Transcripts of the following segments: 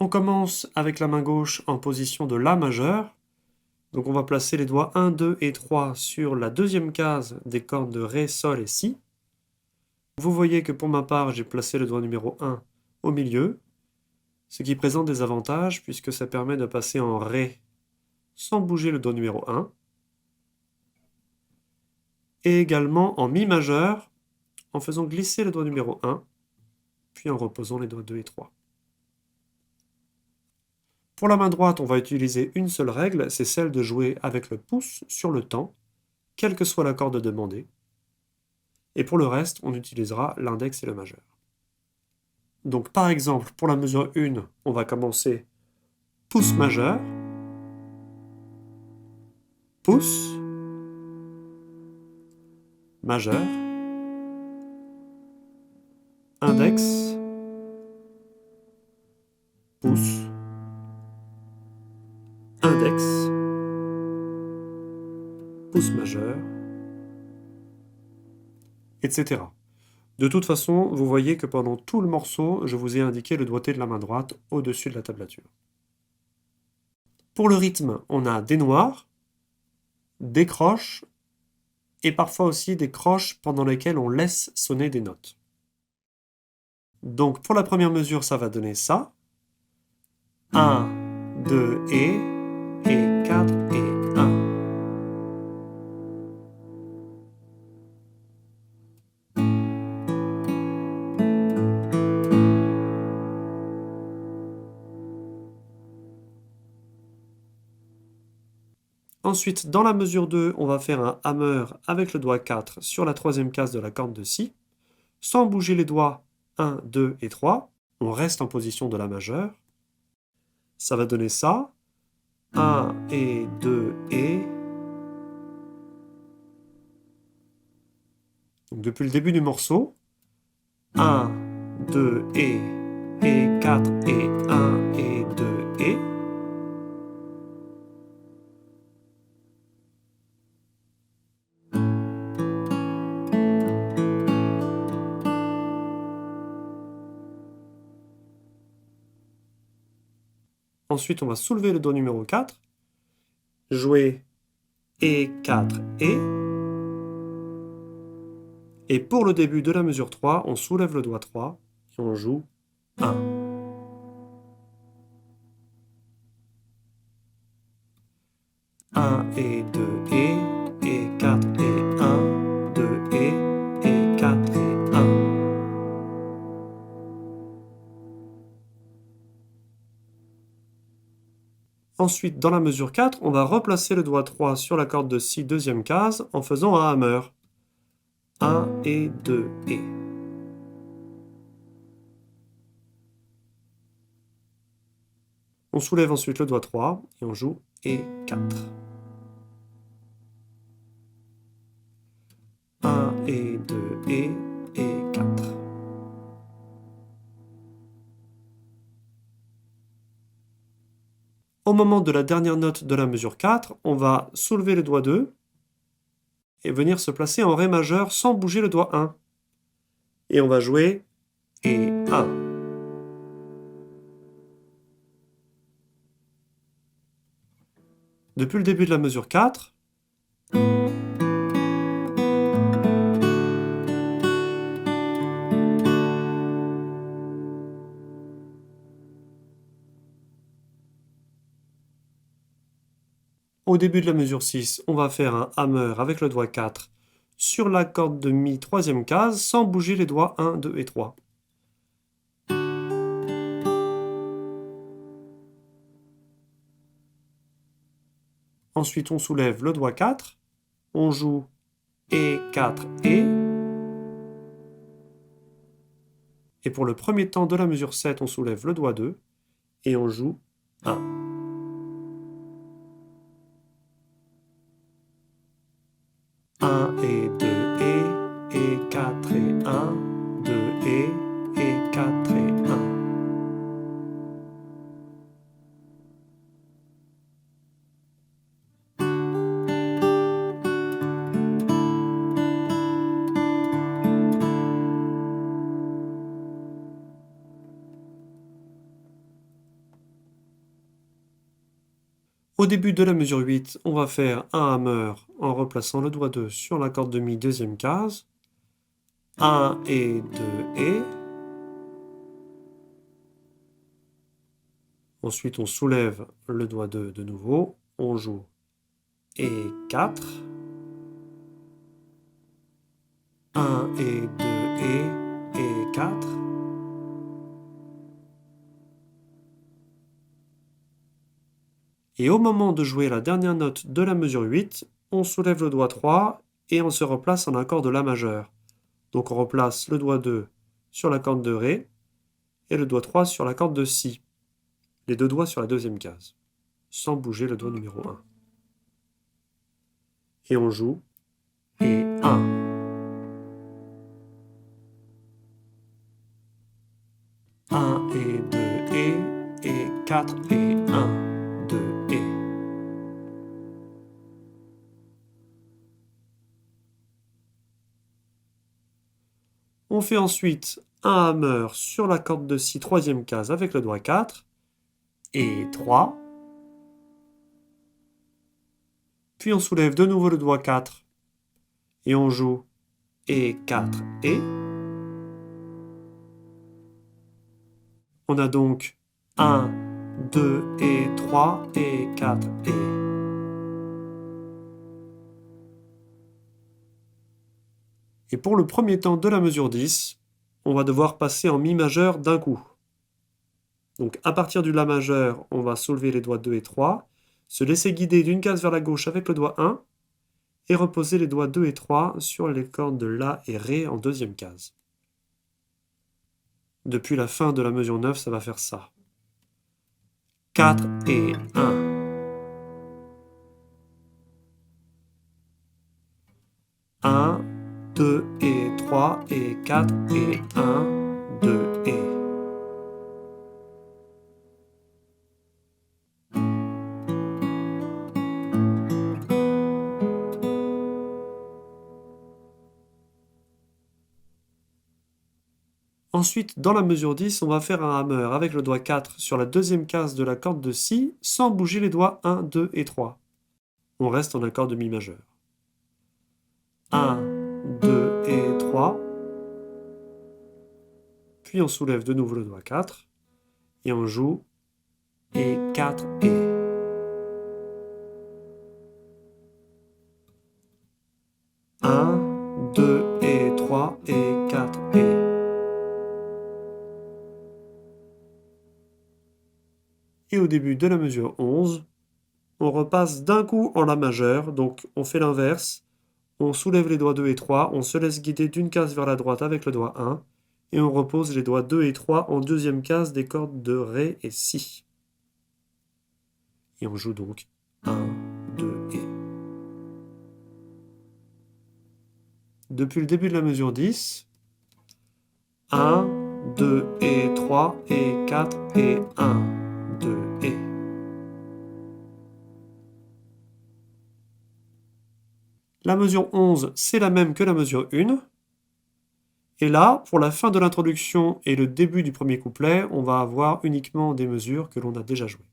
On commence avec la main gauche en position de La majeur. Donc on va placer les doigts 1, 2 et 3 sur la deuxième case des cordes de Ré, Sol et Si. Vous voyez que pour ma part, j'ai placé le doigt numéro 1 au milieu, ce qui présente des avantages puisque ça permet de passer en Ré sans bouger le doigt numéro 1. Et également en Mi majeur en faisant glisser le doigt numéro 1, puis en reposant les doigts 2 et 3. Pour la main droite, on va utiliser une seule règle, c'est celle de jouer avec le pouce sur le temps, quelle que soit la corde demandée. Et pour le reste, on utilisera l'index et le majeur. Donc par exemple, pour la mesure 1, on va commencer pouce majeur, pouce, majeur, index, pouce, index, pouce majeur, etc. De toute façon, vous voyez que pendant tout le morceau, je vous ai indiqué le doigté de la main droite au-dessus de la tablature. Pour le rythme, on a des noirs, des croches, et parfois aussi des croches pendant lesquelles on laisse sonner des notes. Donc pour la première mesure, ça va donner ça. 1, 2 et 4 et 1. Ensuite, dans la mesure 2, on va faire un hammer avec le doigt 4 sur la troisième case de la corde de Si, sans bouger les doigts 1, 2 et 3. On reste en position de La majeure. Ça va donner ça. 1 et 2 et... Donc depuis le début du morceau, 1, 2 et 4 et 1 et 2 et... Ensuite, on va soulever le doigt numéro 4, jouer et 4 et pour le début de la mesure 3, on soulève le doigt 3 et on joue 1. 1 et 2 et 4 et 1, 2 et 4 et 1. Ensuite, dans la mesure 4, on va replacer le doigt 3 sur la corde de Si, deuxième case, en faisant un hammer. 1 et 2 et. On soulève ensuite le doigt 3 et on joue et 4. 1 et 2 et 4. Au moment de la dernière note de la mesure 4, on va soulever le doigt 2 et venir se placer en Ré majeur sans bouger le doigt 1. Et on va jouer et 1. Depuis le début de la mesure 4, au début de la mesure 6, on va faire un hammer avec le doigt 4 sur la corde de Mi, troisième case, sans bouger les doigts 1, 2 et 3. Ensuite, on soulève le doigt 4, on joue et 4 et. Et pour le premier temps de la mesure 7, on soulève le doigt 2 et on joue 1. 1 et 2 et 4 et 1, 2 et 4 et 1. Au début de la mesure 8, on va faire un hammer en replaçant le doigt 2 sur la corde de mi, deuxième case. 1 et 2 et. Ensuite, on soulève le doigt 2 de nouveau. On joue et 4. 1 et 2 et 4. Et au moment de jouer la dernière note de la mesure 8, on soulève le doigt 3 et on se replace en accord de La majeur. Donc on replace le doigt 2 sur la corde de Ré et le doigt 3 sur la corde de Si. Les deux doigts sur la deuxième case, sans bouger le doigt numéro 1. Et on joue et 1. 1 et 2 et 4 et 1, 2 et. On fait ensuite un hammer sur la corde de Si, troisième case avec le doigt 4 et 3. Puis on soulève de nouveau le doigt 4 et on joue et 4 et. On a donc 1, 2 et 3 et 4 et. Et pour le premier temps de la mesure 10, on va devoir passer en Mi majeur d'un coup. Donc à partir du La majeur, on va soulever les doigts 2 et 3, se laisser guider d'une case vers la gauche avec le doigt 1, et reposer les doigts 2 et 3 sur les cordes de La et Ré en deuxième case. Depuis la fin de la mesure 9, ça va faire ça. 4 et 1. 1, 2 et 3 et 4 et 1, 2 et. Ensuite, dans la mesure 10, on va faire un hammer avec le doigt 4 sur la deuxième case de la corde de Si, sans bouger les doigts 1, 2 et 3. On reste en accord de Mi majeur. 1, 2 et 3. Puis on soulève de nouveau le doigt 4. Et on joue et 4 et. 1, 2 et 3 et 4 et. Et au début de la mesure 11, on repasse d'un coup en La majeur, donc on fait l'inverse. On soulève les doigts 2 et 3, on se laisse guider d'une case vers la droite avec le doigt 1, et on repose les doigts 2 et 3 en deuxième case des cordes de Ré et Si. Et on joue donc 1, 2 et. Depuis le début de la mesure 10, 1, 2 et 3 et 4 et 1, 2 et. La mesure 11, c'est la même que la mesure 1. Et là, pour la fin de l'introduction et le début du premier couplet, on va avoir uniquement des mesures que l'on a déjà jouées.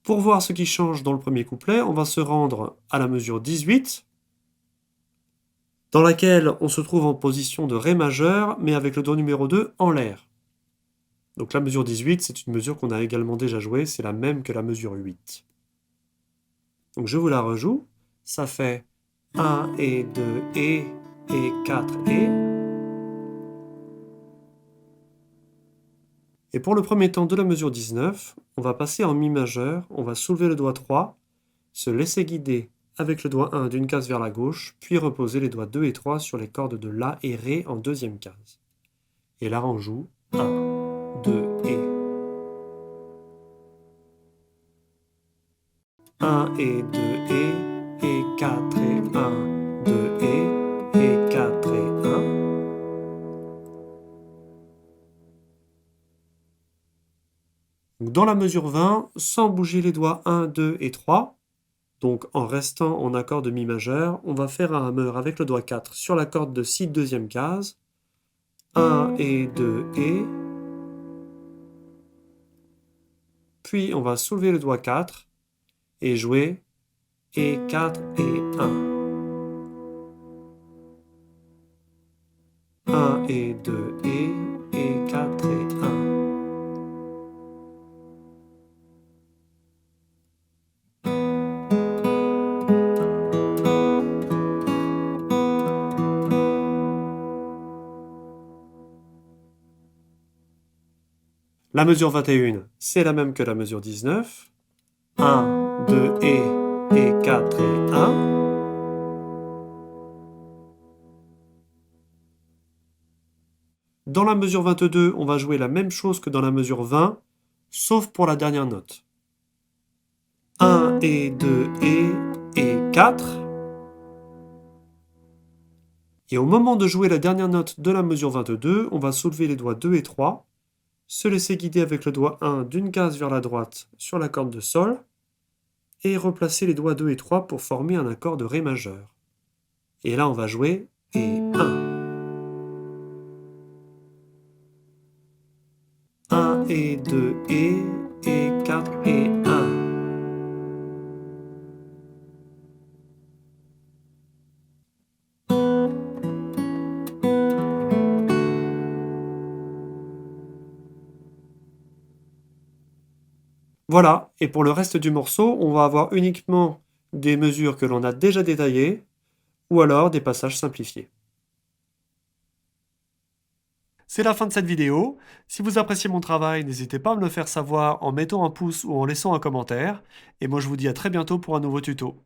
Pour voir ce qui change dans le premier couplet, on va se rendre à la mesure 18, dans laquelle on se trouve en position de Ré majeur, mais avec le doigt numéro 2 en l'air. Donc la mesure 18, c'est une mesure qu'on a également déjà jouée, c'est la même que la mesure 8. Donc je vous la rejoue, ça fait 1 et 2 et 4 et. Et pour le premier temps de la mesure 19, on va passer en Mi majeur, on va soulever le doigt 3, se laisser guider avec le doigt 1 d'une case vers la gauche, puis reposer les doigts 2 et 3 sur les cordes de La et Ré en deuxième case. Et là on joue 1, 2 et. 1 et 2 et 4 et 1, 2 et 4 et 1. Dans la mesure 20, sans bouger les doigts 1, 2 et 3, donc en restant en accord de Mi majeur, on va faire un hammer avec le doigt 4 sur la corde de Si, deuxième case, 1 et 2 et, Puis, on va soulever le doigt 4 et jouer et 4 et 1. 1 et 2 et 4 et 1. La mesure 21, c'est la même que la mesure 19. 1, 2 et 4 et 1. Dans la mesure 22, on va jouer la même chose que dans la mesure 20, sauf pour la dernière note. 1 et 2 et 4. Et au moment de jouer la dernière note de la mesure 22, on va soulever les doigts 2 et 3, se laisser guider avec le doigt 1 d'une case vers la droite sur la corde de Sol, et replacer les doigts 2 et 3 pour former un accord de Ré majeur. Et là, on va jouer et 1. 1 et 2 et 4 et 1. Voilà, et pour le reste du morceau, on va avoir uniquement des mesures que l'on a déjà détaillées, ou alors des passages simplifiés. C'est la fin de cette vidéo. Si vous appréciez mon travail, n'hésitez pas à me le faire savoir en mettant un pouce ou en laissant un commentaire. Et moi je vous dis à très bientôt pour un nouveau tuto.